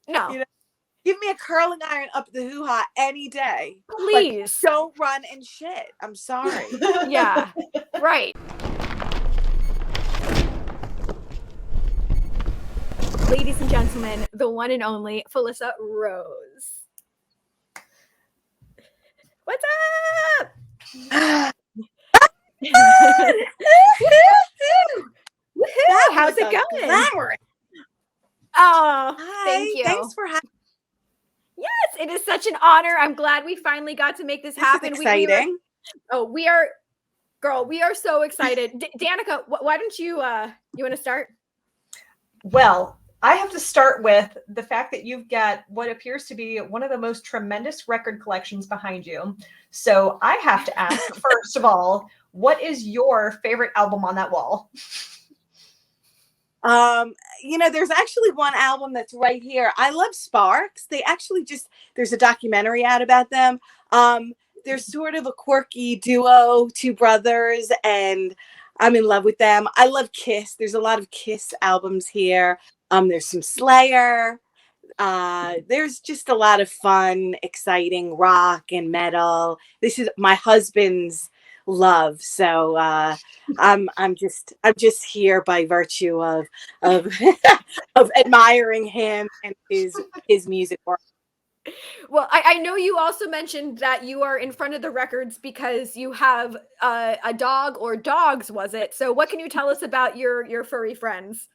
No. You know, give me a curling iron up the hoo-ha any day. Please. But don't run and shit. I'm sorry. Yeah. Right. Ladies and gentlemen, the one and only Felissa Rose. What's up? Woohoo! How's it going? Glamorous. Oh, Hi, thank you. Thanks for having me. Yes, it is such an honor. I'm glad we finally got to make this happen. This is exciting. We are so excited. Danica, why don't you want to start? Well, I have to start with the fact that you've got what appears to be one of the most tremendous record collections behind you. So I have to ask, first of all, what is your favorite album on that wall? There's actually one album that's right here. I love Sparks. There's a documentary out about them. They're sort of a quirky duo, two brothers, and I'm in love with them. I love Kiss. There's a lot of Kiss albums here. There's some Slayer. There's just a lot of fun, exciting rock and metal. This is my husband's love, so I'm just here by virtue of of admiring him and his music work. Well, I know you also mentioned that you are in front of the records because you have a dog or dogs, was it? So what can you tell us about your furry friends?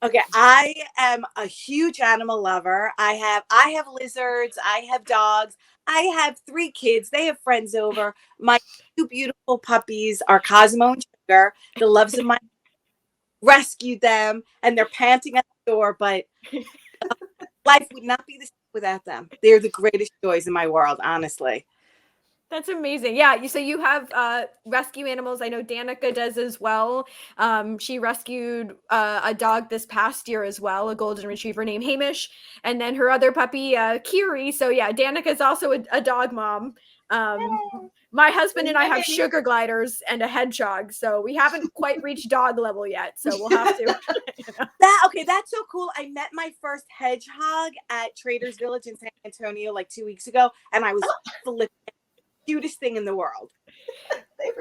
Okay, I am a huge animal lover. I have lizards, I have dogs, I have 3 kids. They have friends over. My 2 beautiful puppies are Cosmo and Sugar, the loves of my rescued them, and they're panting at the door, but life would not be the same without them. They're the greatest joys in my world, honestly. That's amazing. Yeah. So you have rescue animals. I know Danica does as well. She rescued a dog this past year as well, a golden retriever named Hamish, and then her other puppy, Kiri. So yeah, Danica's also a dog mom. My husband and I have sugar gliders and a hedgehog, so we haven't quite reached dog level yet. So we'll have to. That's so cool. I met my first hedgehog at Traders Village in San Antonio like 2 weeks ago, and I was flipping. Cutest thing in the world.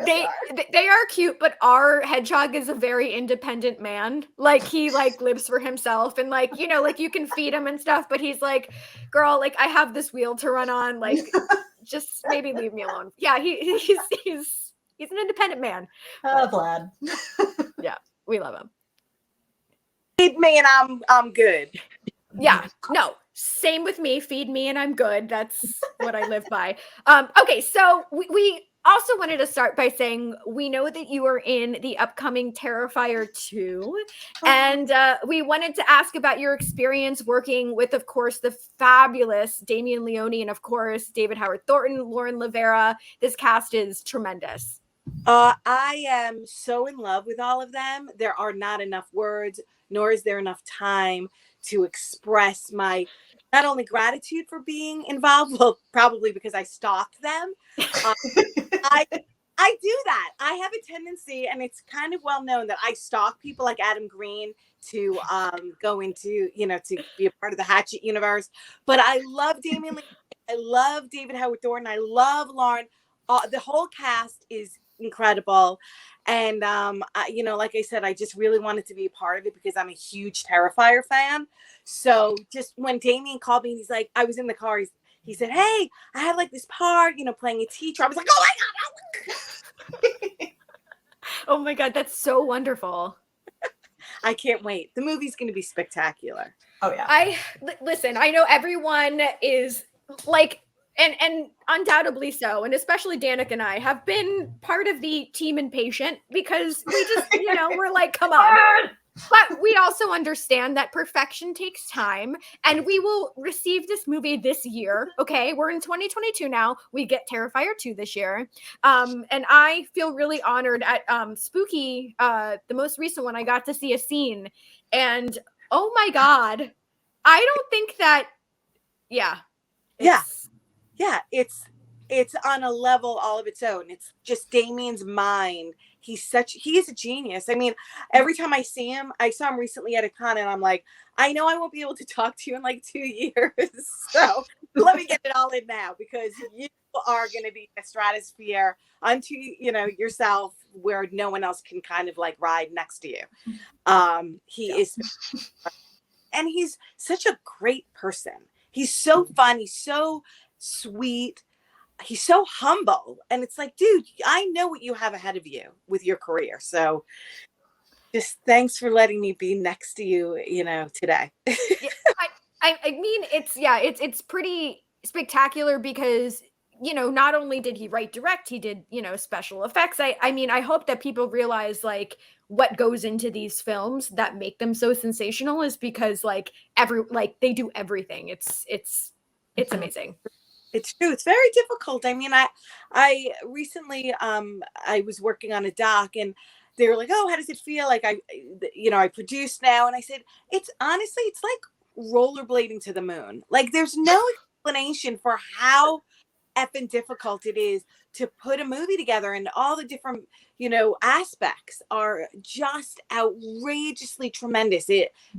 They are cute, but our hedgehog is a very independent man. Like he lives for himself, and you can feed him and stuff, but he's like, girl, I have this wheel to run on, just maybe leave me alone. Yeah, he's an independent man. Oh, Vlad. Yeah, we love him. Feed me and I'm good. Yeah, no. Same with me. Feed me and I'm good. That's what I live by. Okay, so we also wanted to start by saying we know that you are in the upcoming Terrifier 2. And we wanted to ask about your experience working with, of course, the fabulous Damian Lee and, of course, David Howard Thornton, Lauren Rivera. This cast is tremendous. I am so in love with all of them. There are not enough words, nor is there enough time to express my not only gratitude for being involved, well, probably because I stalked them. I do that. I have a tendency, and it's kind of well known that I stalk people like Adam Green to go into, to be a part of the Hatchet universe. But I love Damian Lee. I love David Howard Thornton. I love Lauren. The whole cast is incredible. And, like I said, I just really wanted to be a part of it because I'm a huge Terrifier fan. So just when Damian called me and he's like, I was in the car, he said, hey, I had this part, playing a teacher. I was like, oh my God. Oh my God, that's so wonderful. I can't wait. The movie's going to be spectacular. Oh yeah. Listen, I know everyone is and undoubtedly so, and especially Danica and I have been part of the team impatient because we just, we're like, come on. But we also understand that perfection takes time, and we will receive this movie this year. Okay, we're in 2022 now. We get Terrifier 2 this year. And I feel really honored at Spooky, the most recent one. I got to see a scene, and oh my God, I don't think that, yeah. It's it's on a level all of its own. It's just Damian's mind. He is a genius. I mean, every time I see him, I saw him recently at a con, and I'm like, I know I won't be able to talk to you in like 2 years. So let me get it all in now, because you are going to be a stratosphere unto, yourself, where no one else can kind of like ride next to you. He is, and he's such a great person. He's so fun. He's so sweet. He's so humble. And it's like, dude, I know what you have ahead of you with your career. So just thanks for letting me be next to you, today. I mean, it's pretty spectacular because, not only did he direct, he did, special effects. I mean, I hope that people realize like what goes into these films that make them so sensational is because they do everything. It's amazing. It's true. It's very difficult. I mean, I recently, I was working on a doc, and they were like, oh, how does it feel? Like I produce now. And I said, it's like rollerblading to the moon. Like there's no explanation for how effing difficult it is to put a movie together, and all the different, aspects are just outrageously tremendous.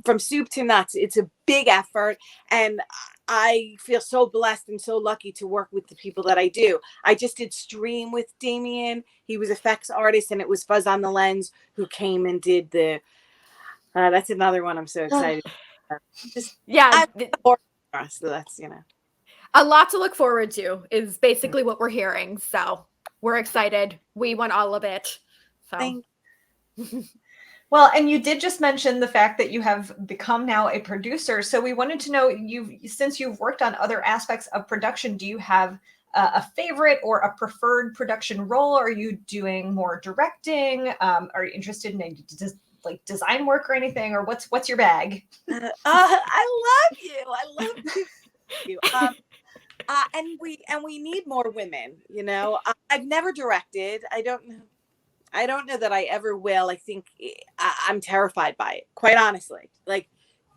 From soup to nuts, it's a big effort. And I feel so blessed and so lucky to work with the people that I do. I just did Stream with Damian. He was effects artist, and it was Fuzz on the Lens who came and did that's another one I'm so excited. So that's, a lot to look forward to is basically what we're hearing. So we're excited. We want all of it. So. Well, and you did just mention the fact that you have become now a producer. So we wanted to know, since you've worked on other aspects of production, do you have a favorite or a preferred production role? Are you doing more directing? Are you interested in design work or anything? Or what's your bag? I love you. I love you. And we need more women. I've never directed. I don't know that I ever will. I think I'm terrified by it, quite honestly. Like,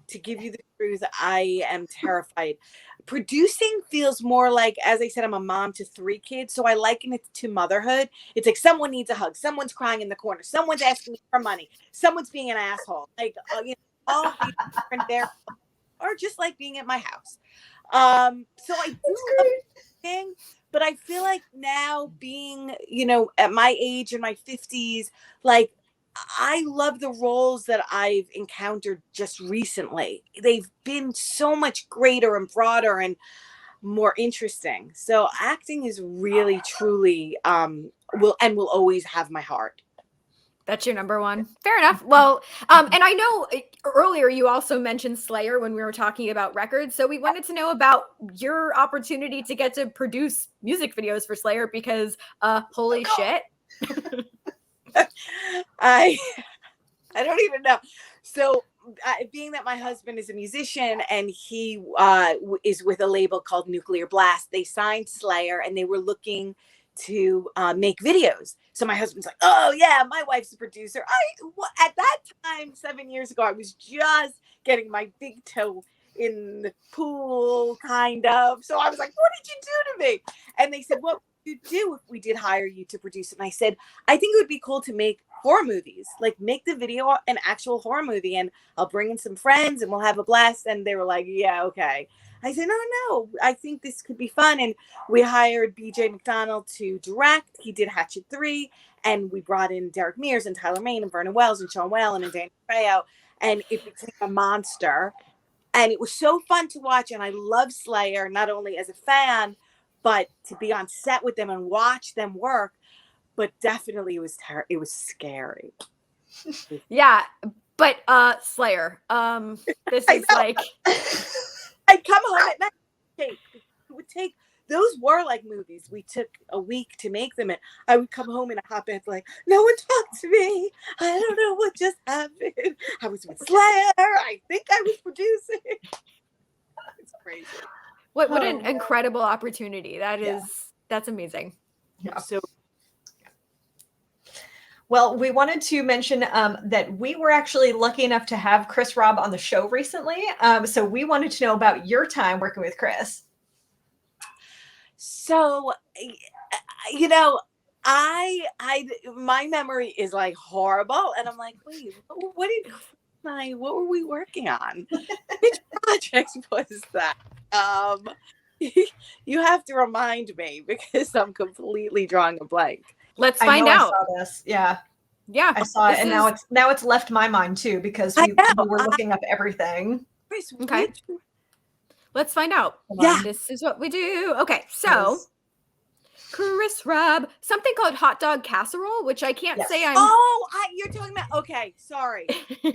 to give you the truth, I am terrified. Producing feels more like, as I said, I'm a mom to 3 kids, so I liken it to motherhood. It's like someone needs a hug, someone's crying in the corner, someone's asking me for money, someone's being an asshole. Like, all of these different there, or just like being at my house. So I do love thing. But I feel like now being, at my age in my 50s, like I love the roles that I've encountered just recently. They've been so much greater and broader and more interesting. So acting is really, truly, will always have my heart. That's your number one. Fair enough. Well, and I know earlier you also mentioned Slayer when we were talking about records. So we wanted to know about your opportunity to get to produce music videos for Slayer because holy shit. I don't even know. So being that my husband is a musician and he is with a label called Nuclear Blast, they signed Slayer and they were looking to make videos. So my husband's like, oh yeah, my wife's a producer. At that time, 7 years ago, I was just getting my big toe in the pool, kind of. So I was like, what did you do to me? And they said, what would you do if we did hire you to produce it? And I said, I think it would be cool to make horror movies, like make the video an actual horror movie, and I'll bring in some friends and we'll have a blast. And they were like, yeah, okay. I said, no, I think this could be fun. And we hired BJ McDonald to direct. He did Hatchet 3. And we brought in Derek Mears and Tyler Main and Vernon Wells and Sean Whalen and Danny Trejo. And it became a monster. And it was so fun to watch. And I love Slayer, not only as a fan, but to be on set with them and watch them work. But definitely it was scary. Yeah. But Slayer, this is like... I'd come home at night. It would take, those were like movies. We took a week to make them, and I would come home in a hotbed like, no one talked to me. I don't know what just happened. I was with Slayer. I think I was producing. It's crazy. What an incredible opportunity. That's amazing. Yeah. So. Well, we wanted to mention that we were actually lucky enough to have Chris Robb on the show recently. So we wanted to know about your time working with Chris. So, you know, my memory is like horrible, and I'm like, wait, what were we working on? Which project was that? You have to remind me because I'm completely drawing a blank. Let's I find know out. I saw this. Yeah. Yeah, I saw it, and now it's left my mind too because we were looking up everything. Okay. Let's find out. Yeah. This is what we do. Okay, so Chris Rob, something called hot dog casserole, which I can't say I'm. Oh, you're talking about. Okay, sorry. You're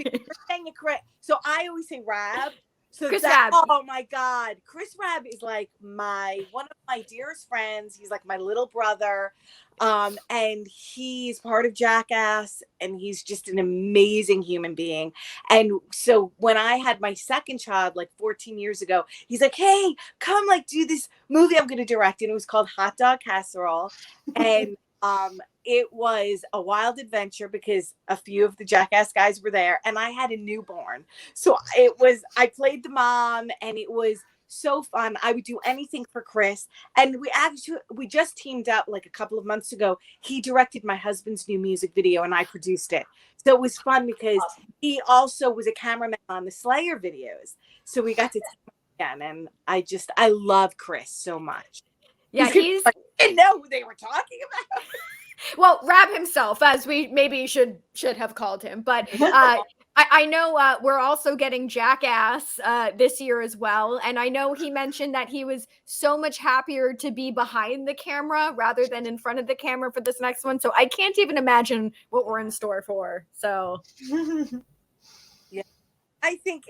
saying it correct. So I always say Rab. So Chris Rab. Oh my God, Chris Rab is like one of my dearest friends. He's like my little brother, and he's part of Jackass, and he's just an amazing human being. And so when I had my second child, like 14 years ago, he's like, "Hey, come like do this movie I'm going to direct," and it was called Hot Dog Casserole, and it was a wild adventure because a few of the Jackass guys were there, and I had a newborn. So I played the mom, and it was so fun. I would do anything for Chris. And we just teamed up like a couple of months ago. He directed my husband's new music video, and I produced it. So it was fun because he also was a cameraman on the Slayer videos. So we got to team up again, and I love Chris so much. Yeah, I didn't know who they were talking about. Well, Rab himself, as we maybe should have called him, but I know we're also getting Jackass this year as well, and I know he mentioned that he was so much happier to be behind the camera rather than in front of the camera for this next one. So I can't even imagine what we're in store for. So. Yeah. I think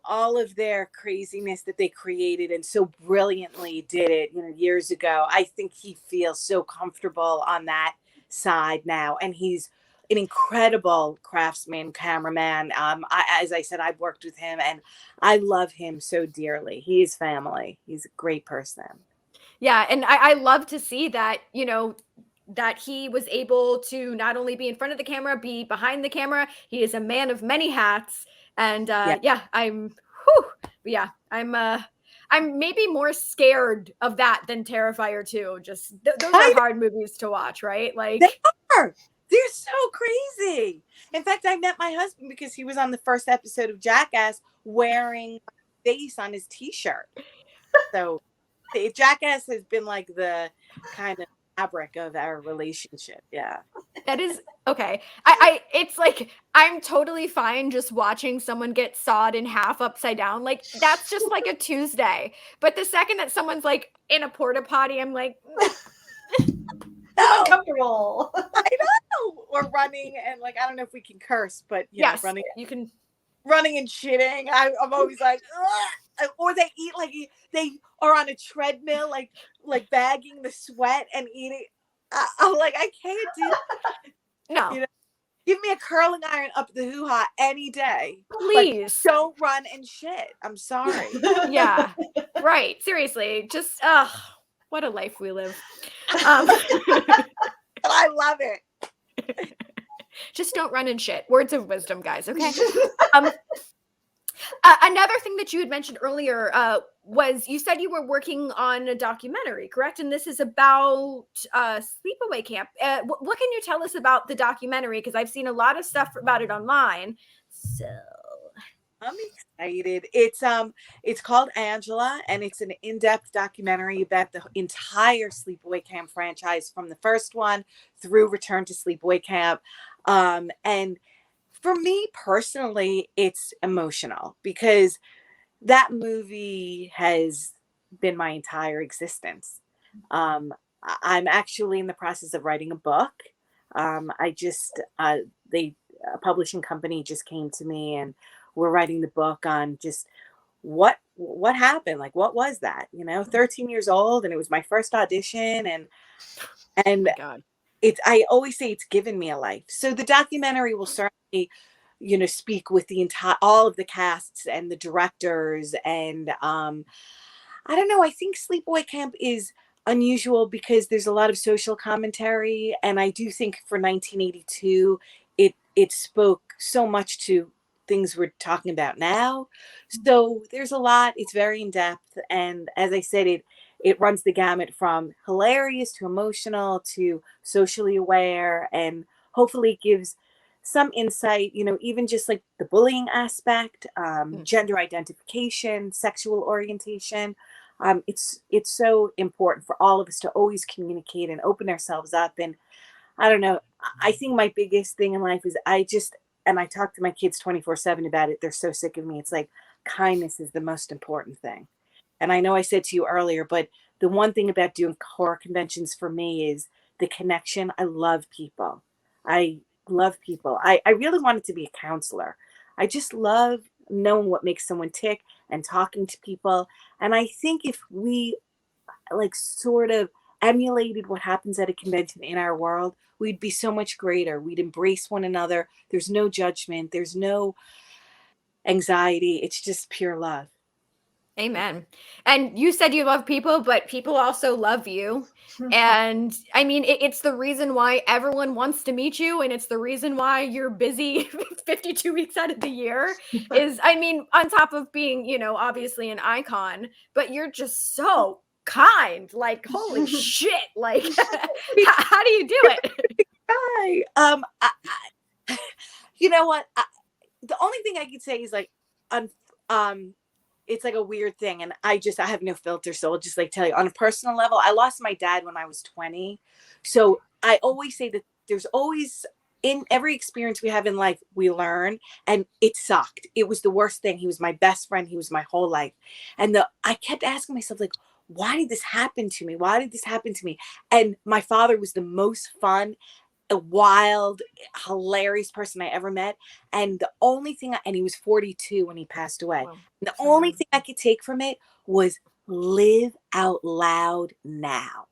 all of their craziness that they created and so brilliantly did it years ago. I think he feels so comfortable on that side now, and he's an incredible craftsman, cameraman. As I said, I've worked with him, and I love him so dearly. He is family. He's a great person. Yeah, and I love to see that that he was able to not only be in front of the camera, be behind the camera. He is a man of many hats. And I'm maybe more scared of that than Terrifier 2. Just those are hard movies to watch, right? Like they're so crazy. In fact, I met my husband because he was on the first episode of Jackass wearing a face on his t-shirt. So Jackass has been like the kind of fabric of our relationship. Yeah. That is okay. It's like I'm totally fine just watching someone get sawed in half upside down. Like that's just like a Tuesday. But the second that someone's like in a porta potty, I'm like uncomfortable. I know. Or running, and like I don't know if we can curse, but yes, running. You can running and shitting. I'm always like, ugh. Or they eat like they are on a treadmill, like bagging the sweat and eating. I'm like, I can't do that. No. Give me a curling iron up the hoo-ha any day. Please. But don't run and shit. I'm sorry. Yeah. Right. Seriously. Just what a life we live. But I love it. Just don't run and shit. Words of wisdom, guys. Okay. Another thing that you had mentioned earlier was you said you were working on a documentary, correct? And this is about Sleepaway Camp. What can you tell us about the documentary? Because I've seen a lot of stuff about it online. So I'm excited. It's called Angela, and it's an in-depth documentary about the entire Sleepaway Camp franchise from the first one through Return to Sleepaway Camp. And for me personally, it's emotional because that movie has been my entire existence. I'm actually in the process of writing a book. A publishing company just came to me, and we're writing the book on just what happened. Like, what was that? 13 years old, and it was my first audition, and God. I always say it's given me a life. So the documentary will certainly, speak with all of the casts and the directors. And I don't know, I think Sleepaway Camp is unusual because there's a lot of social commentary. And I do think for 1982, it spoke so much to things we're talking about now. So there's a lot. It's very in depth. And as I said, it runs the gamut from hilarious to emotional to socially aware, and hopefully it gives some insight, even just like the bullying aspect, gender identification, sexual orientation. It's so important for all of us to always communicate and open ourselves up. And I don't know, I think my biggest thing in life is and I talk to my kids 24/7 about it. They're so sick of me. It's like kindness is the most important thing. And I know I said to you earlier, but the one thing about doing horror conventions for me is the connection. I love people. I love people. I really wanted to be a counselor. I just love knowing what makes someone tick and talking to people. And I think if we like sort of emulated what happens at a convention in our world, we'd be so much greater. We'd embrace one another. There's no judgment. There's no anxiety. It's just pure love. Amen. And you said you love people, but people also love you. And I mean, it's the reason why everyone wants to meet you. And it's the reason why you're busy 52 weeks out of the year is, I mean, on top of being, obviously an icon, but you're just so kind. Like, holy shit. Like, how do you do it? Hi. You know what? The only thing I could say is like, it's like a weird thing. And I have no filter. So I'll just like tell you on a personal level, I lost my dad when I was 20. So I always say that there's always, in every experience we have in life, we learn, and it sucked. It was the worst thing. He was my best friend. He was my whole life. And I kept asking myself, like, why did this happen to me? Why did this happen to me? And my father was the most fun, a wild, hilarious person I ever met. And the only thing, and he was 42 when he passed away. Wow. The only thing I could take from it was live out loud now.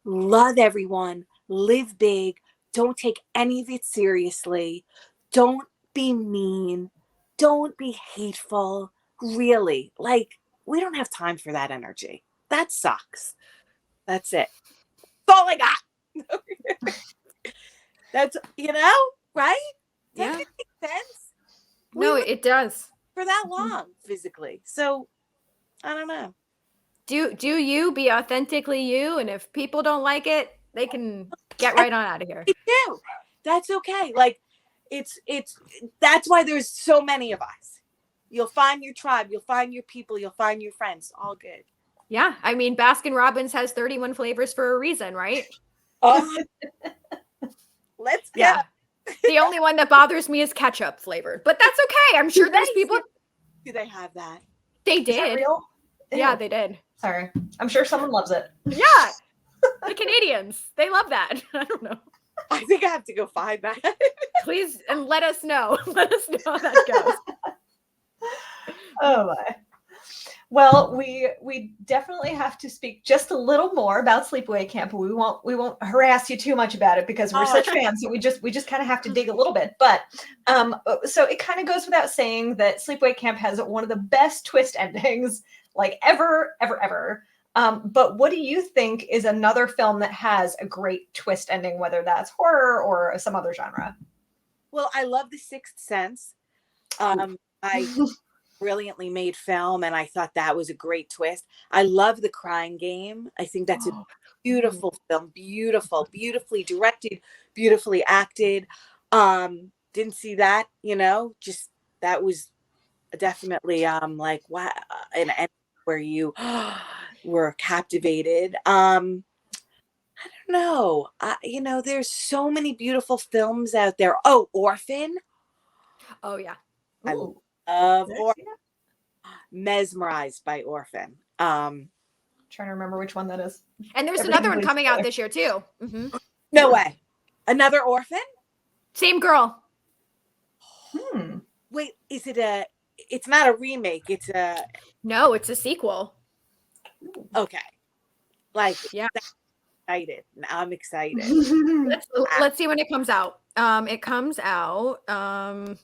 Love everyone, live big. Don't take any of it seriously. Don't be mean. Don't be hateful. Really, like, we don't have time for that energy. That sucks. That's it. That's all I got. That's, right? Doesn't it make sense? No, it does. For that long physically. So I don't know. Do you be authentically you, and if people don't like it, they can get right on out of here. They do. That's okay. Like it's that's why there's so many of us. You'll find your tribe, you'll find your people, you'll find your friends. All good. Yeah, I mean, Baskin Robbins has 31 flavors for a reason, right? Let's go. Yeah. The only one that bothers me is ketchup flavored, but that's okay. I'm sure there's people. Do they have that? They Is that did. real? Yeah, Ew. they did. Sorry. I'm sure someone loves it. Yeah. The Canadians, they love that. I don't know. I think I have to go find that. Please, and let us know. Let us know how that goes. Oh my. Well, we definitely have to speak just a little more about Sleepaway Camp. We won't harass you too much about it because we're such fans. So we just kind of have to dig a little bit. But so it kind of goes without saying that Sleepaway Camp has one of the best twist endings like ever. But what do you think is another film that has a great twist ending, whether that's horror or some other genre? Well, I love The Sixth Sense. I brilliantly made film, and I thought that was a great twist. I love The Crying Game. I think that's a beautiful film, beautifully directed, beautifully acted. Didn't see that, just that was definitely like wow, and where you were captivated. I don't know. There's so many beautiful films out there. Oh, Orphan. Oh yeah. I love Orphan. Mesmerized by Orphan. Trying to remember which one that is. And there's another one coming out this year too. Mm-hmm. No way. Another Orphan? Same girl. Wait, is it it's not a remake, it's No, it's a sequel. Okay. Like, yeah. Excited. I'm excited. Let's see when it comes out. It comes out.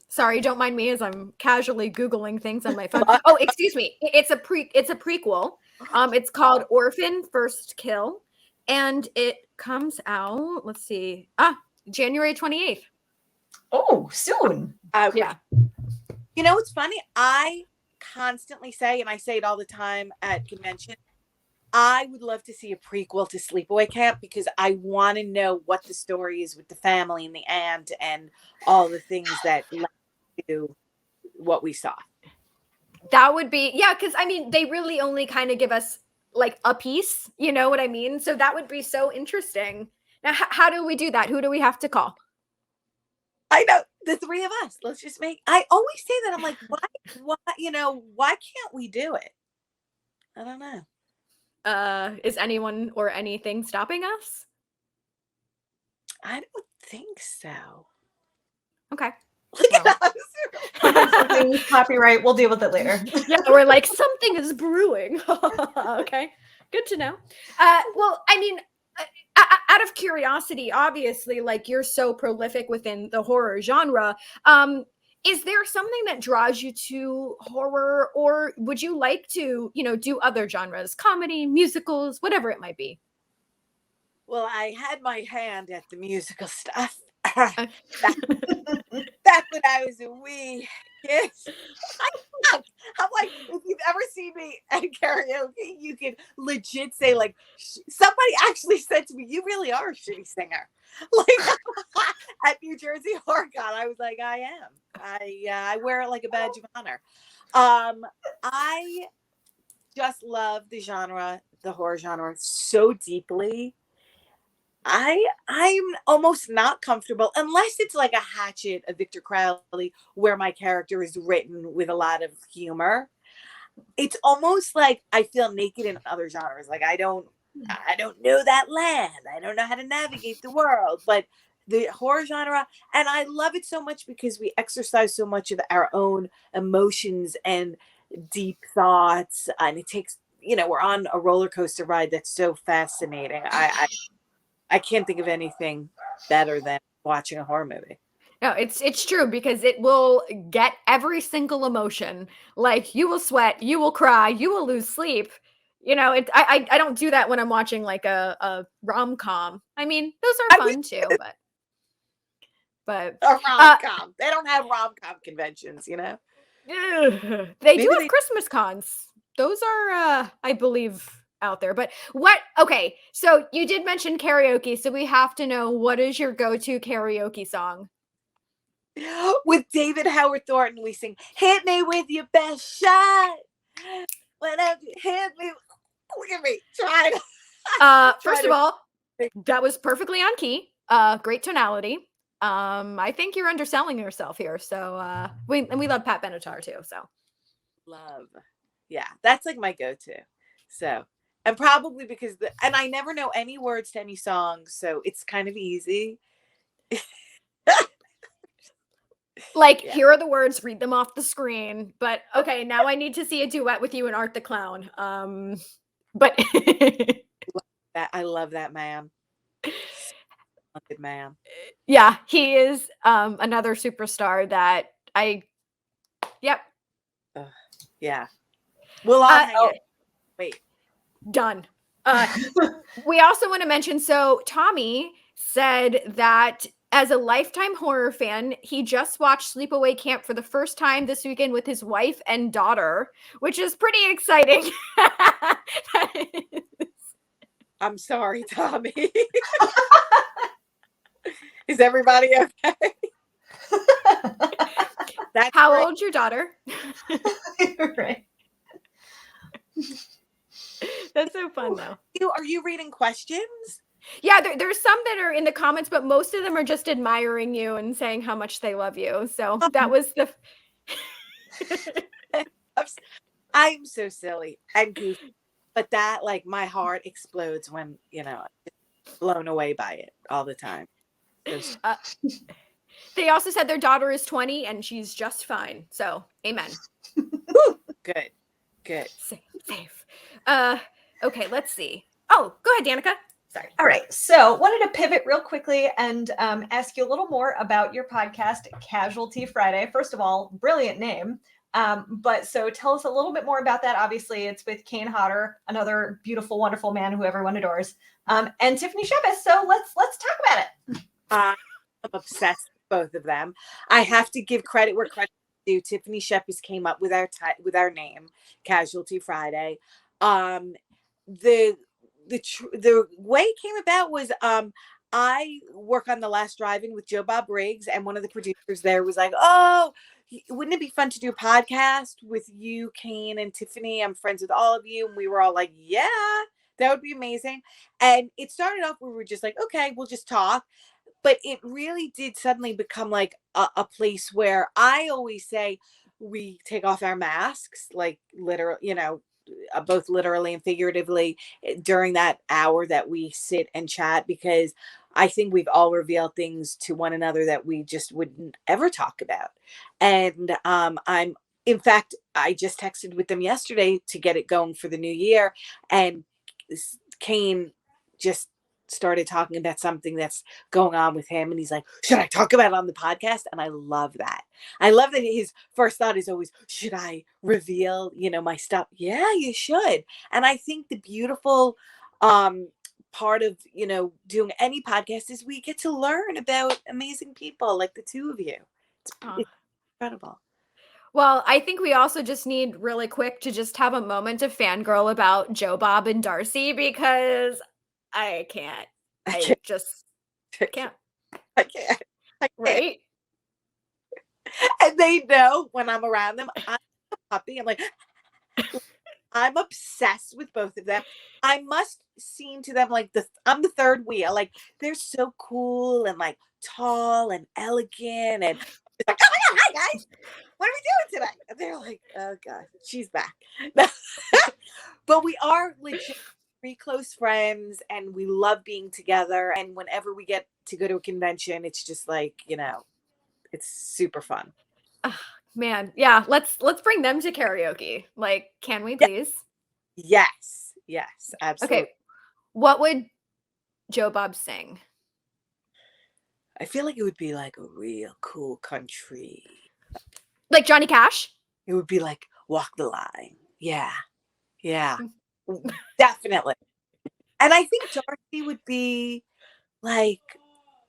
Sorry, don't mind me as I'm casually Googling things on my phone. Oh, excuse me. It's a prequel. It's called Orphan First Kill, and it comes out. Let's see. January 28th. Oh, soon. Yeah. You know what's funny? I constantly say, and I say it all the time at convention, I would love to see a prequel to Sleepaway Camp because I want to know what the story is with the family and the aunt and all the things that led to what we saw. That would be, yeah, because I mean, they really only kind of give us like a piece, you know what I mean? So that would be so interesting. Now, how do we do that? Who do we have to call? I know, the three of us. Let's just I always say that. I'm like, why, why can't we do it? I don't know. Is anyone or anything stopping us? I don't think so. Okay. Look at us. Copyright. We'll deal with it later. Yeah, we're like, something is brewing. Okay, good to know. Well, I mean, out of curiosity, obviously, like you're so prolific within the horror genre. Is there something that draws you to horror, or would you like to, do other genres, comedy, musicals, whatever it might be? Well, I had my hand at the musical stuff. Back when I was a wee kid. I'm like, if you've ever seen me at karaoke, you can legit say, like, somebody actually said to me, "You really are a shitty singer." Like at New Jersey HorrorCon, I was like, I am. I wear it like a badge of honor. I just love the genre, the horror genre, so deeply. I'm almost not comfortable unless it's like a Hatchet, a Victor Crowley, where my character is written with a lot of humor. It's almost like I feel naked in other genres. Like I don't know that land. I don't know how to navigate the world. But the horror genre, and I love it so much because we exercise so much of our own emotions and deep thoughts, and it takes, we're on a roller coaster ride that's so fascinating. I can't think of anything better than watching a horror movie. No, it's true because it will get every single emotion. Like you will sweat, you will cry, you will lose sleep. I don't do that when I'm watching like a rom-com. I mean, those are fun too, but a rom-com. They don't have rom-com conventions, They do have Christmas cons. Those are I believe out there. But okay, so you did mention karaoke, so we have to know, what is your go-to karaoke song? With David Howard Thornton, we sing "Hit Me With Your Best Shot." Whenever you hit me, look at me trying. First of all, that was perfectly on key. Great tonality. I think you're underselling yourself here. So we love Pat Benatar too. So love, yeah, that's like my go-to. So, and probably because and I never know any words to any songs, so it's kind of easy. Like, yeah. Here are the words, read them off the screen. But okay, now I need to see a duet with you and Art the Clown. But I love that man. Good man. Yeah, he is another superstar that yep. Yeah. We'll all wait. Done. We also want to mention, so Tommy said that as a lifetime horror fan, he just watched Sleepaway Camp for the first time this weekend with his wife and daughter, which is pretty exciting. I'm sorry, Tommy. Is everybody okay? How old's your daughter? Right. That's so fun, though. Are you reading questions? Yeah, there's some that are in the comments, but most of them are just admiring you and saying how much they love you. So that was the... I'm so silly and goofy, but that, like, my heart explodes when, blown away by it all the time. They also said their daughter is 20 and she's just fine. So, amen. Good. Safe. Okay, let's see. Oh, go ahead, Danica. Sorry. All right. So wanted to pivot real quickly and ask you a little more about your podcast, Casualty Friday. First of all, brilliant name. But so tell us a little bit more about that. Obviously, it's with Kane Hodder, another beautiful, wonderful man who everyone adores, and Tiffany Shepis. So let's talk about it. I'm obsessed with both of them. I have to give credit where credit is due. Tiffany Shepis came up with our name, Casualty Friday. the way it came about was I work on The Last Drive-In with Joe Bob Briggs, and one of the producers there was like, "Oh, wouldn't it be fun to do a podcast with you, Kane, and Tiffany? I'm friends with all of you." And we were all like, "Yeah, that would be amazing." And it started off where we were just like, "Okay, we'll just talk." But it really did suddenly become like a place where I always say we take off our masks, like literally, both literally and figuratively during that hour that we sit and chat, because I think we've all revealed things to one another that we just wouldn't ever talk about. And in fact, I just texted with them yesterday to get it going for the new year. And Kane just started talking about something that's going on with him, and he's like, "Should I talk about it on the podcast?" And I love that. I love that his first thought is always, "Should I reveal my stuff?" Yeah, you should. And I think the beautiful part of doing any podcast is we get to learn about amazing people like the two of you. It's incredible. Well, I think we also just need really quick to just have a moment of fangirl about Joe Bob and Darcy, because I can't. I just can't. I can't. Right? And they know when I'm around them, I'm a puppy. I'm like, I'm obsessed with both of them. I must seem to them like I'm the third wheel. Like, they're so cool and like tall and elegant, and it's like, "Oh my God, hi guys, what are we doing today?" And they're like, "Oh God, she's back." But we are legit pretty close friends, and we love being together. And whenever we get to go to a convention, it's just like, it's super fun. Man, yeah, let's bring them to karaoke. Like, can we please? Yes, absolutely. Okay, what would Joe Bob sing? I feel like it would be like a real cool country. Like Johnny Cash? It would be like Walk the Line. Yeah. Definitely. And I think Darcy would be like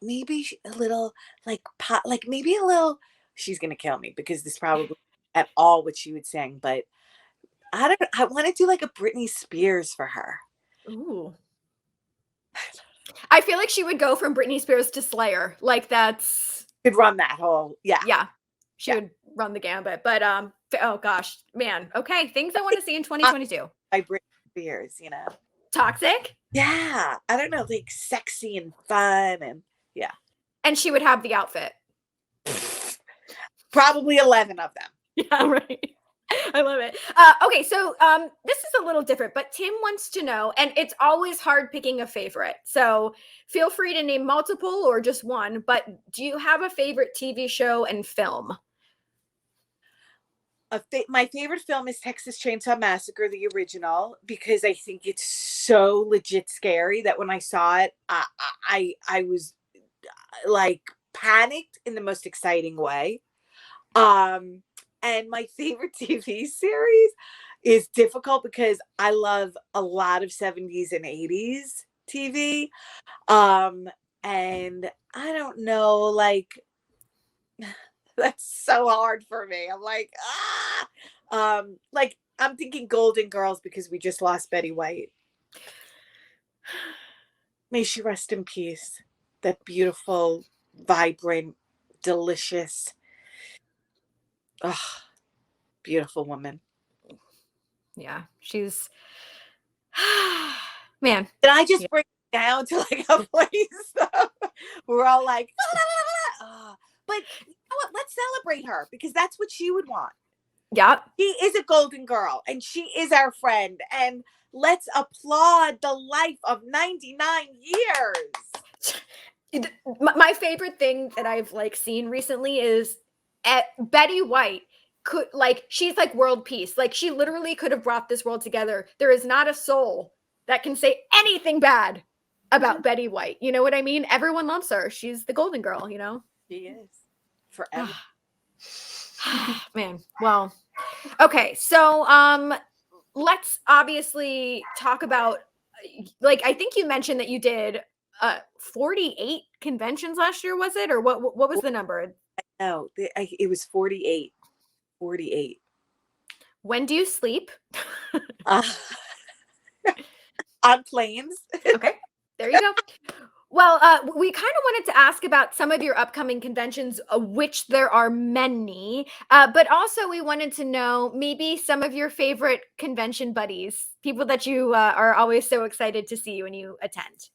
maybe a little like pop, like maybe a little. She's gonna kill me because this probably at all what she would sing, but I want to do like a Britney Spears for her. Ooh. I feel like she would go from Britney Spears to Slayer. Like, that's Could run that whole yeah. She would run the gambit. But oh gosh, man. Okay, things I want to see in 2022. By Britney Spears, Toxic? Yeah, I don't know, like sexy and fun, and yeah. And she would have the outfit. Probably 11 of them. Yeah, right. I love it. Okay, so this is a little different, but Tim wants to know, and it's always hard picking a favorite. So feel free to name multiple or just one, but do you have a favorite TV show and film? My favorite film is Texas Chainsaw Massacre, the original, because I think it's so legit scary that when I saw it, I was like panicked in the most exciting way. And my favorite TV series is difficult because I love a lot of 70s and 80s TV. And I don't know, like, that's so hard for me. I'm like, like I'm thinking Golden Girls because we just lost Betty White. May she rest in peace. That beautiful, vibrant, delicious, beautiful woman. Yeah, she's man. Did I just bring it down to like a place we're all like, but you know what? Let's celebrate her because that's what she would want. Yeah. She is a golden girl and she is our friend. And let's applaud the life of 99 years. My favorite thing that I've like seen recently is Betty White could she's like world peace. Like she literally could have brought this world together. There is not a soul that can say anything bad about Betty White. You know what I mean? Everyone loves her. She's the golden girl, She is. Forever. Man. Well, okay. So let's obviously talk about I think you mentioned that you did 48 conventions last year, was it? Or what was the number? No, it was 48. 48. When do you sleep? on planes. Okay, there you go. Well, we kind of wanted to ask about some of your upcoming conventions, which there are many, but also we wanted to know maybe some of your favorite convention buddies, people that you are always so excited to see when you attend.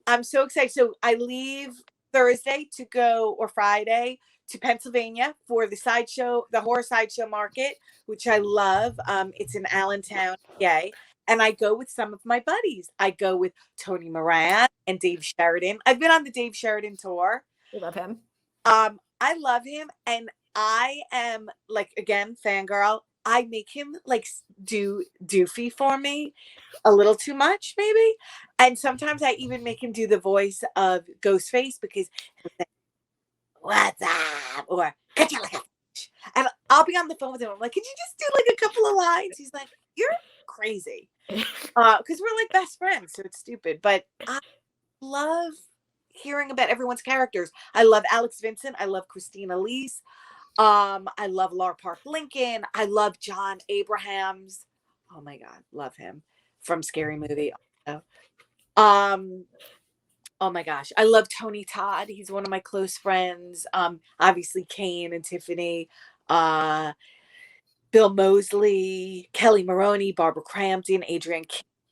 I'm so excited. So I leave Thursday to go, or Friday, to Pennsylvania for the sideshow, the horror sideshow market, which I love. It's in Allentown, PA. And I go with some of my buddies. I go with Tony Moran and Dave Sheridan. I've been on the Dave Sheridan tour. We love him. I love him. And I am, like, again, fangirl. I make him like do doofy for me a little too much, maybe. And sometimes I even make him do the voice of Ghostface, because he'll say, "What's up?" or and I'll be on the phone with him. I'm like, "Could you just do like a couple of lines?" He's like, "You're crazy," because we're like best friends, so it's stupid. But I love hearing about everyone's characters. I love Alex Vincent. I love Christina Leese. I love Lar Park Lincoln. I love John Abrahams. Oh my God, love him from Scary Movie. Oh my gosh, I love Tony Todd. He's one of my close friends. Obviously Kane and Tiffany, Bill Moseley, Kelly Maroney, Barbara Crampton, Adrienne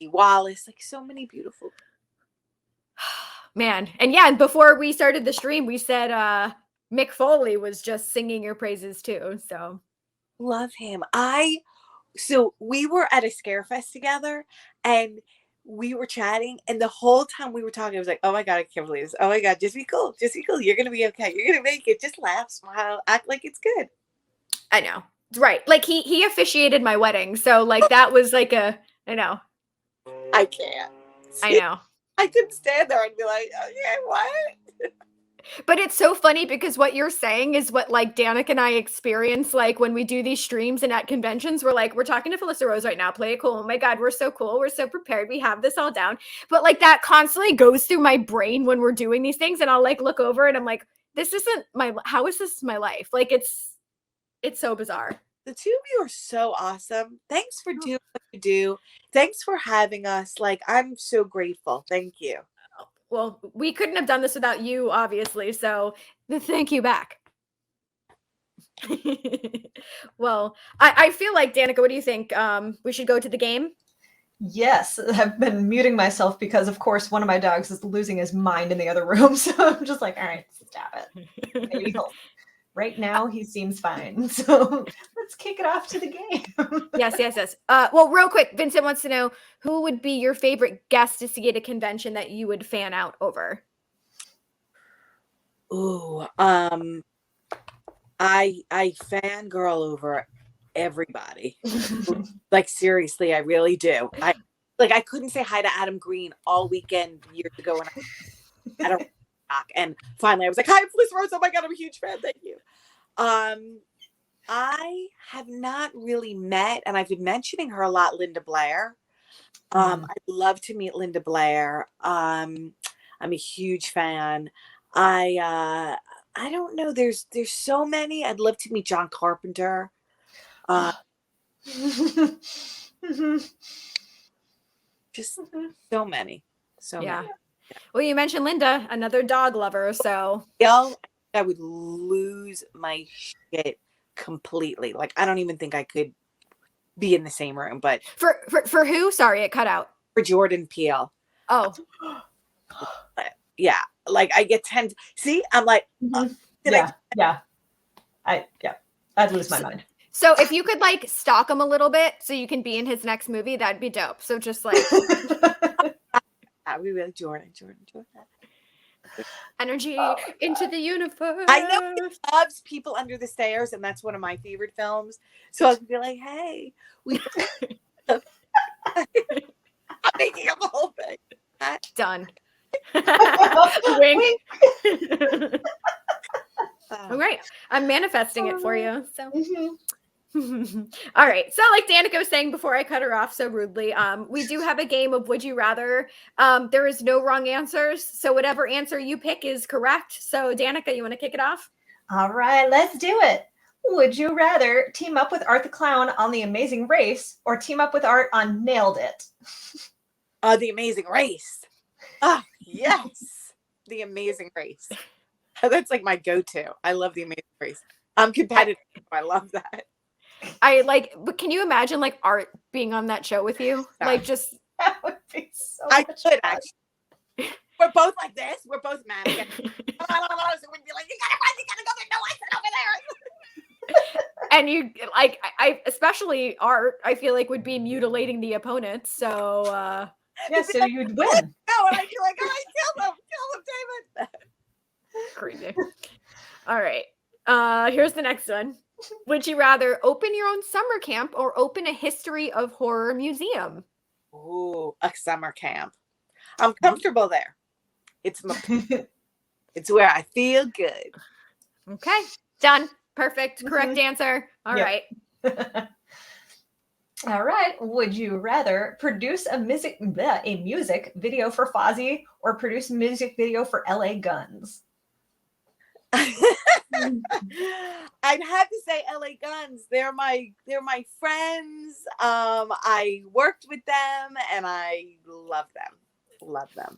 Wallace, like so many beautiful. Man, and yeah, before we started the stream, we said Mick Foley was just singing your praises too. So love him. So we were at a Scarefest together, and we were chatting, and the whole time we were talking, I was like, "Oh my God, I can't believe this. Oh my God, just be cool. Just be cool. You're gonna be okay. You're gonna make it. Just laugh, smile, act like it's good." I know. Right. Like he officiated my wedding. So like that was like I know. I can't. I know. I could stand there and be like, "Oh yeah, what?" But it's so funny because what you're saying is what like Danica and I experience like when we do these streams and at conventions. We're like, we're talking to Felissa Rose right now. Play it cool. Oh my God, we're so cool. We're so prepared. We have this all down. But like that constantly goes through my brain when we're doing these things. And I'll like look over and I'm like, this isn't how is this my life? Like it's so bizarre. The two of you are so awesome. Thanks for doing what you do. Thanks for having us. Like, I'm so grateful. Thank you. Well, we couldn't have done this without you, obviously. So thank you back. Well, I feel like, Danica, what do you think? We should go to the game? Yes, I've been muting myself because, of course, one of my dogs is losing his mind in the other room. So I'm just like, all right, stop it. Maybe right now he seems fine. So let's kick it off to the game. Yes. Well, real quick, Vincent wants to know, who would be your favorite guest to see at a convention that you would fan out over? Ooh, I fangirl over everybody. Like, seriously, I really do. I couldn't say hi to Adam Green all weekend years ago when I don't talk. And finally I was like, "Hi, I'm Felissa Rose. Oh my God, I'm a huge fan. Thank you." I have not really met, and I've been mentioning her a lot, Linda Blair. I'd love to meet Linda Blair. I'm a huge fan. I don't know. There's so many. I'd love to meet John Carpenter. Just so many. So yeah. many. Well, you mentioned Linda, another dog lover. So I would lose my shit completely. Like, I don't even think I could be in the same room. But for who? Sorry, it cut out. For Jordan Peele. Oh. Yeah. Like, I get 10. See, I'm like, I'd lose my mind. So if you could like stalk him a little bit so you can be in his next movie, that'd be dope. So just like we really Jordan. Energy into the universe. I know he loves People Under the Stairs, and that's one of my favorite films. So I could be like, "Hey, I'm making up a whole thing." Done. Wink. All right, I'm manifesting it for you. So. All right. So like Danica was saying before I cut her off so rudely, we do have a game of Would You Rather. There is no wrong answers. So whatever answer you pick is correct. So Danica, you want to kick it off? All right, let's do it. Would you rather team up with Art the Clown on The Amazing Race or team up with Art on Nailed It? The Amazing Race. Ah, yes. The Amazing Race. That's like my go-to. I love The Amazing Race. I'm competitive. I love that. But can you imagine like Art being on that show with you? Yeah. Like just That would be so I much could fun. actually. We're both like this. We're both mad again. So we'd be like, you gotta run, you gotta go there. No, I said over there. and you like I especially Art, I feel like would be mutilating the opponent. So Yeah, so you'd win. No, and I'd be like, all right, kill them, David. crazy. All right. Here's the next one. Would you rather open your own summer camp or open a history of horror museum? Ooh, a summer camp. I'm comfortable there. It's where I feel good. Okay. Done. Perfect. Correct answer. All right. All right. Would you rather produce a music video for Fozzie or produce a music video for LA Guns? I'd have to say LA Guns. They're my friends. I worked with them and I love them. Love them.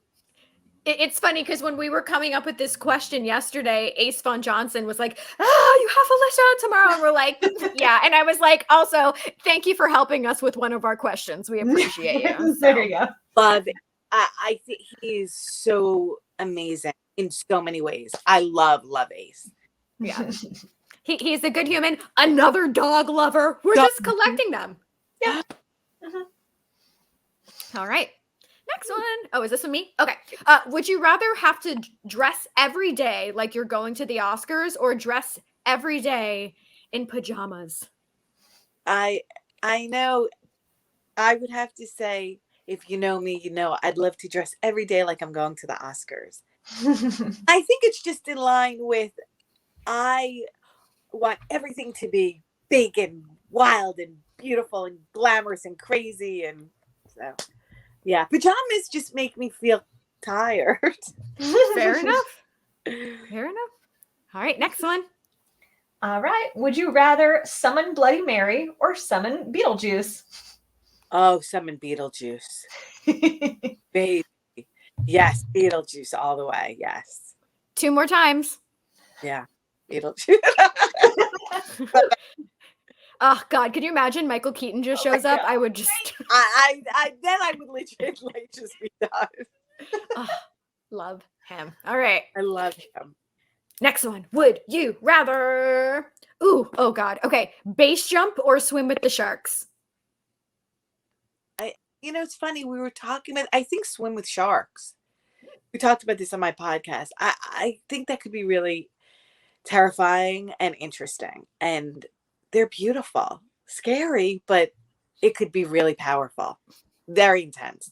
It's funny because when we were coming up with this question yesterday, Ace Von Johnson was like, "Oh, you have Felissa tomorrow," and we're like, "Yeah." And I was like, "Also, thank you for helping us with one of our questions. We appreciate you." There you go. Love it. I think he is so amazing in so many ways. I love Ace. Yeah. He's a good human. Another dog lover. We're just collecting them. Yeah. All right. Next one. Oh, is this with me? Okay. Would you rather have to dress every day like you're going to the Oscars or dress every day in pajamas? I know. I would have to say, if you know me, you know I'd love to dress every day like I'm going to the Oscars. I think it's just in line with I want everything to be big and wild and beautiful and glamorous and crazy, and so yeah, pajamas just make me feel tired. Fair enough. Fair enough. All right, next one. All right. Would you rather summon Bloody Mary or summon Beetlejuice? Oh, summon Beetlejuice. Baby. Yes, Beetlejuice all the way. Yes. 2 more times. Yeah, Beetlejuice. Oh God, could you imagine Michael Keaton just shows up? I would just I then I would legitimately just be done. Love him. All right. I love him. Next one. Would you rather? Ooh, oh God. Okay. Base jump or swim with the sharks? It's funny. We were talking about, I think, swim with sharks. We talked about this on my podcast. I think that could be really terrifying and interesting. And they're beautiful. Scary, but it could be really powerful. Very intense.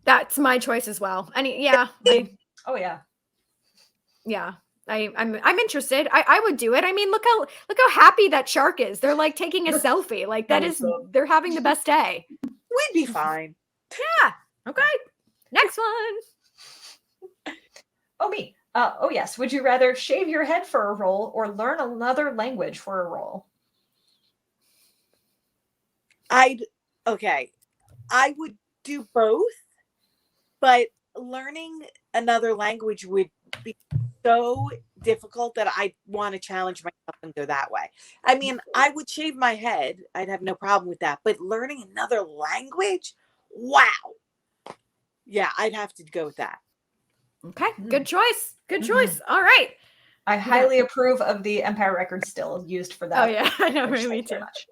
That's my choice as well. Oh yeah. Yeah. I'm interested. I would do it. I mean, look how happy that shark is. They're like taking a selfie. Like they're having the best day. We'd be fine. Yeah. Okay. Next one. Oh, me. Oh yes. Would you rather shave your head for a role or learn another language for a role? I would do both, but learning another language would be so difficult that I want to challenge myself and go that way. I mean, I would shave my head. I'd have no problem with that. But learning another language, wow. Yeah, I'd have to go with that. Okay. Good choice. Good choice. All right. I highly approve of the Empire record still used for that. Oh yeah, I know. Me too. Much.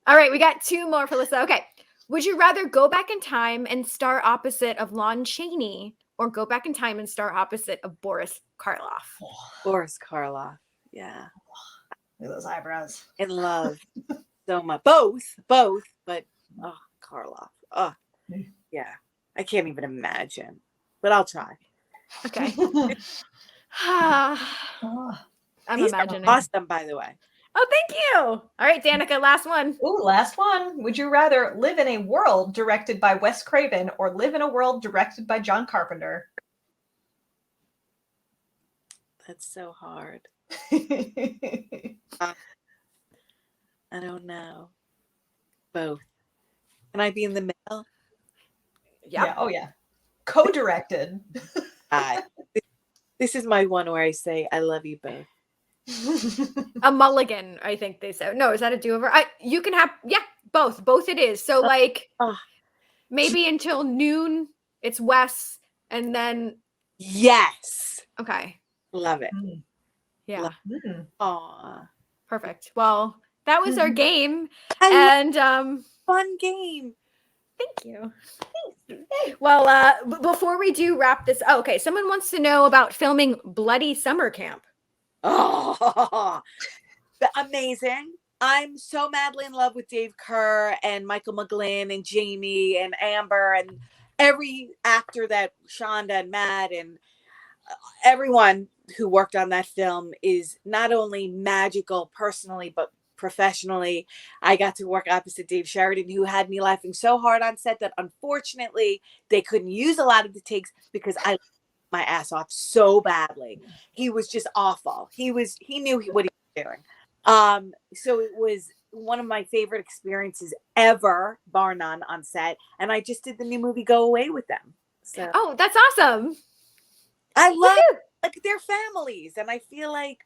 All right, we got 2 more, Felissa. Okay. Would you rather go back in time and star opposite of Lon Chaney or go back in time and star opposite of Boris Karloff? Boris Karloff. Yeah. Look at those eyebrows. In love. So much. Both, but Karloff. Oh, yeah. I can't even imagine. But I'll try. Okay. I'm He's imagining. awesome, by the way. Oh, thank you. All right, Danica, last one. Ooh, last one. Would you rather live in a world directed by Wes Craven or live in a world directed by John Carpenter? That's so hard. I don't know. Both. Can I be in the middle? Yep. Yeah. Oh yeah. Co-directed. This is my one where I say I love you both. A mulligan, I think they said. No, is that a do-over? You can have, yeah, both. Both it is. So like maybe until noon, it's Wes, and then yes. Okay. Love it. Yeah. Aw. Perfect. Well, that was our game. And fun game. Thank you. Well, before we do wrap this, okay, someone wants to know about filming Bloody Summer Camp. Oh, amazing. I'm so madly in love with Dave Kerr and Michael McGlynn and Jamie and Amber and every actor that Shonda and Matt and everyone who worked on that film is not only magical personally, but professionally. I got to work opposite Dave Sheridan, who had me laughing so hard on set that unfortunately they couldn't use a lot of the takes because I my ass off so badly. He was just awful. He knew what he was doing. So it was one of my favorite experiences ever, bar none, on set. And I just did the new movie Go Away with them. So that's awesome. I love like their families, and I feel like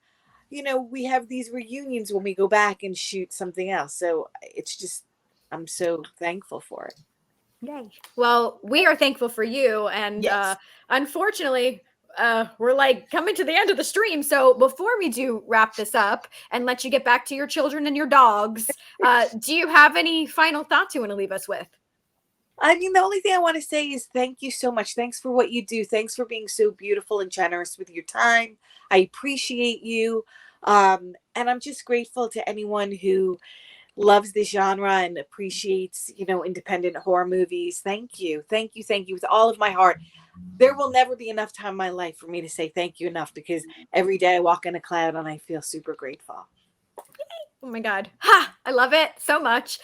we have these reunions when we go back and shoot something else. So it's just I'm so thankful for it. Yay. Well, we are thankful for you. And unfortunately, we're like coming to the end of the stream. So before we do wrap this up and let you get back to your children and your dogs, do you have any final thoughts you want to leave us with? I mean, the only thing I want to say is thank you so much. Thanks for what you do. Thanks for being so beautiful and generous with your time. I appreciate you. And I'm just grateful to anyone who loves this genre and appreciates, independent horror movies. Thank you. Thank you. Thank you with all of my heart. There will never be enough time in my life for me to say thank you enough, because every day I walk in a cloud and I feel super grateful. Oh my God. I love it so much.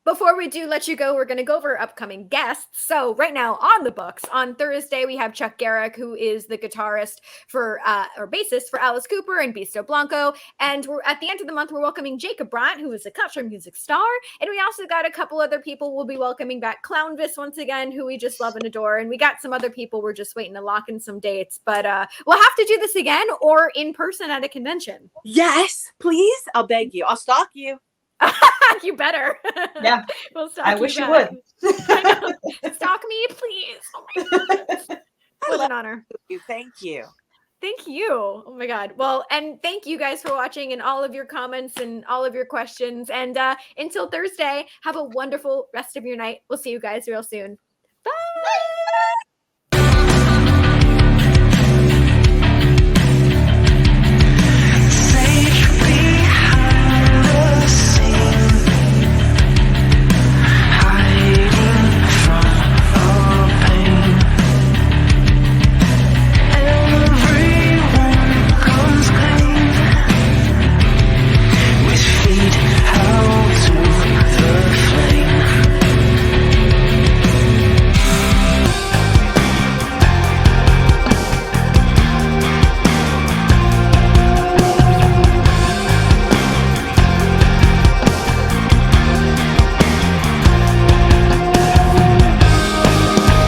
Before we do let you go, we're going to go over upcoming guests. So right now on the books, on Thursday, we have Chuck Garrick, who is the guitarist for, or bassist for Alice Cooper and Beasto Blanco. And we're at the end of the month, we're welcoming Jacob Brandt, who is a country music star. And we also got a couple other people we'll be welcoming back. Clownvis once again, who we just love and adore. And we got some other people we're just waiting to lock in some dates. But we'll have to do this again or in person at a convention. Yes, please. I'll beg you. I'll stalk you. You better. Yeah. We'll stalk I wish you back. would. I know. Stalk me, please. Oh my God. What an honor. Thank you. Thank you. Oh my God. Well, and thank you guys for watching and all of your comments and all of your questions. And until Thursday, have a wonderful rest of your night. We'll see you guys real soon. Bye.